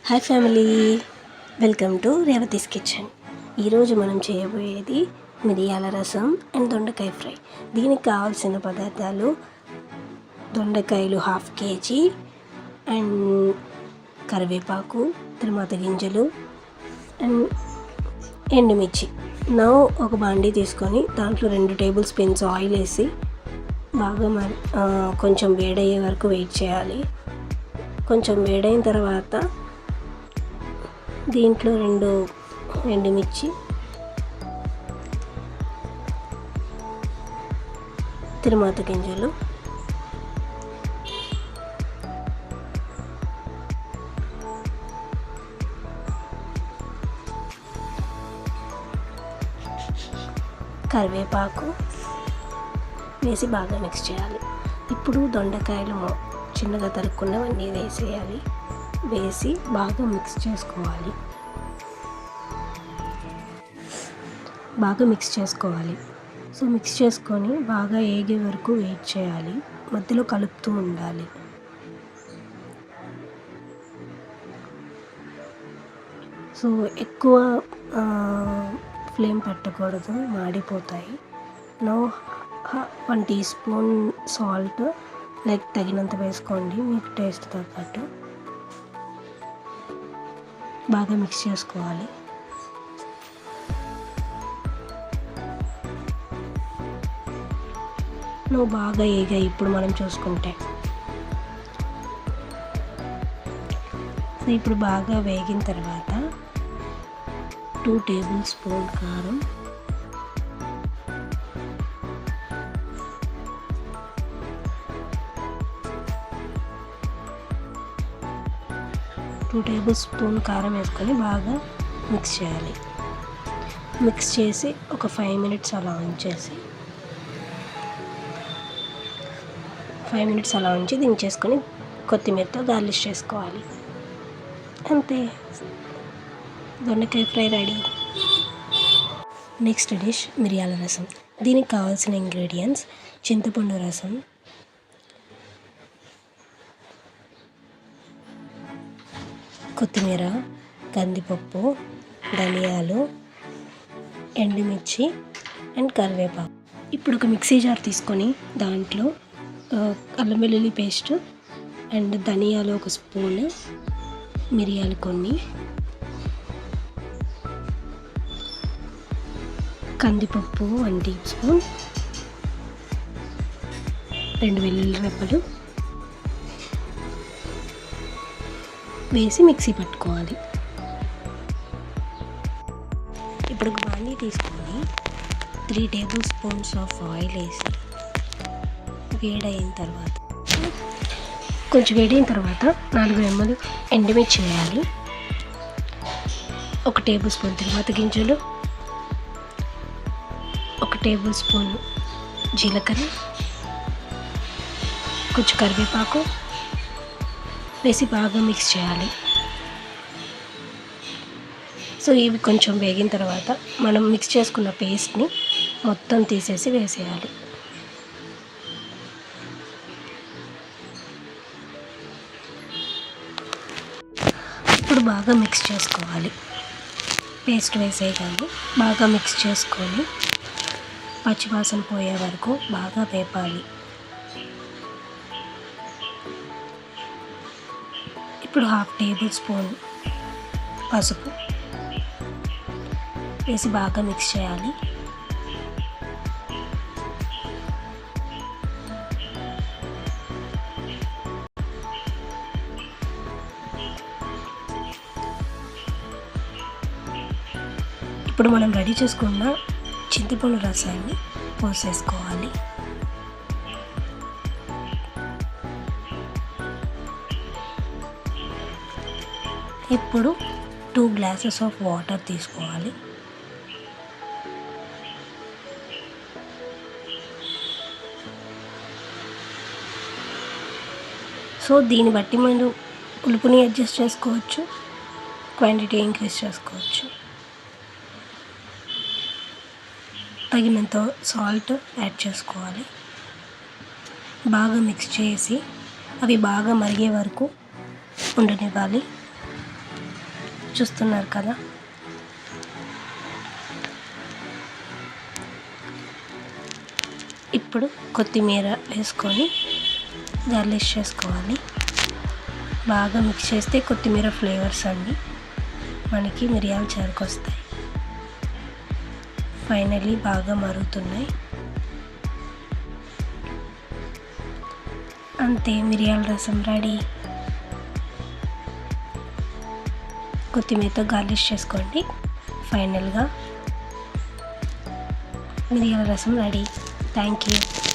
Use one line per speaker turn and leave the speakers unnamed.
Hi family, welcome to Revathi's kitchen. ఈరోజు మనం చేయబోయేది మిరియాల రసం అండ్ దొండకాయ ఫ్రై. దీనికి కావాల్సిన పదార్థాలు: దొండకాయలు 1/2 kg అండ్ కరివేపాకు, తిరువాత గింజలు అండ్ ఎండుమిర్చి. ఒక బాండీ తీసుకొని దాంట్లో 2 టేబుల్ స్పూన్స్ ఆయిల్ వేసి బాగా కొంచెం వేడయ్యే వరకు వెయిట్ చేయాలి. కొంచెం వేడైన తర్వాత దీంట్లో 2 ఎండుమిర్చి, తిరువాత గింజలు, కరివేపాకు వేసి బాగా మిక్స్ చేయాలి. ఇప్పుడు దొండకాయలు చిన్నగా తరుక్కున్నవన్నీ వేసేయాలి. వేసి బాగా మిక్స్ చేసుకోవాలి. సో మిక్స్ చేసుకొని బాగా ఏగే వరకు వెయిట్ చేయాలి. మధ్యలో కలుపుతూ ఉండాలి. సో ఎక్కువ ఫ్లేమ్ పెట్టకూడదు, మాడిపోతాయి. 1 టీ స్పూన్ సాల్ట్ తగినంత వేసుకోండి, మీకు టేస్ట్ తగ్గట్టు. బాగా మిక్స్ చేసుకోవాలి. బాగా ఏగాయి ఇప్పుడు మనం చూసుకుంటే. ఇప్పుడు బాగా వేగిన తర్వాత 2 టేబుల్ స్పూన్ కారం, 2 టేబుల్ స్పూన్ కారం వేసుకొని బాగా మిక్స్ చేయాలి. మిక్స్ చేసి ఒక 5 మినిట్స్ అలా ఉంచి దించేసుకొని కొత్తిమీరతో గార్నిష్ చేసుకోవాలి. అంతే, దొండకాయ ఫ్రై రెడీ. నెక్స్ట్ డిష్ మిరియాల రసం. దీనికి కావాల్సిన ఇంగ్రీడియంట్స్: చింతపండు రసం, కొత్తిమీర, కందిపప్పు, ధనియాలు, ఎండుమిర్చి అండ్ కరివేపాకు. ఇప్పుడు ఒక మిక్సీ జార్ తీసుకొని దాంట్లో అల్లం వెల్లుల్లి పేస్ట్ అండ్ ధనియాలు 1 స్పూన్, మిరియాలు కొన్ని, కందిపప్పు 1 టీ స్పూన్, 2 వెల్లుల్లి రెబ్బలు వేసి మిక్సీ పట్టుకోవాలి. ఇప్పుడు ఒక బాండీ తీసుకొని 3 టేబుల్ స్పూన్స్ ఆఫ్ ఆయిల్ వేసి కొంచెం వేడైన తర్వాత 4 రెమ్మలు ఎండుమిర్చి వేయాలి. 1 టేబుల్ స్పూన్ తిరువాత గింజలు, 1 టేబుల్ స్పూన్ జీలకర్ర, కొంచెం కరివేపాకు వేసి బాగా మిక్స్ చేయాలి. సో ఇవి కొంచెం వేగిన తర్వాత మనం మిక్స్ చేసుకున్న పేస్ట్ని మొత్తం తీసేసి వేసేయాలి. ఇప్పుడు బాగా మిక్స్ చేసుకోవాలి. పేస్ట్ వేసేయాలి. బాగా మిక్స్ చేసుకొని పచ్చివాసన పోయే వరకు బాగా వేపాలి. ఇప్పుడు 1/2 టేబుల్ స్పూన్ పసుపు వేసి బాగా మిక్స్ చేయాలి. ఇప్పుడు మనం రెడీ చేసుకున్న చింతపండు రసాన్ని పోసేసుకోవాలి. ఇప్పుడు 2 గ్లాసెస్ ఆఫ్ వాటర్ తీసుకోవాలి. సో దీన్ని బట్టి మనం పులుపుని అడ్జస్ట్ చేసుకోవచ్చు, క్వాంటిటీ ఇంక్రీజ్ చేసుకోవచ్చు. తగినంత సాల్ట్ యాడ్ చేసుకోవాలి. బాగా మిక్స్ చేసి అవి బాగా మరిగే వరకు ఉండనివ్వాలి. చూస్తున్నారు కదా. ఇప్పుడు కొత్తిమీర వేసుకొని గార్నిష్ చేసుకోవాలి. బాగా మిక్స్ చేస్తే కొత్తిమీర ఫ్లేవర్స్ అన్నీ మనకి మిరియాల చారుకు వస్తాయి. ఫైనల్లీ బాగా మరుగుతున్నాయి. అంతే, మిరియాల రసం రెడీ. కొత్తిమీరతో గార్నిష్ చేసుకోండి. ఫైనల్గా మిరియాల రసం రెడీ. Thank you.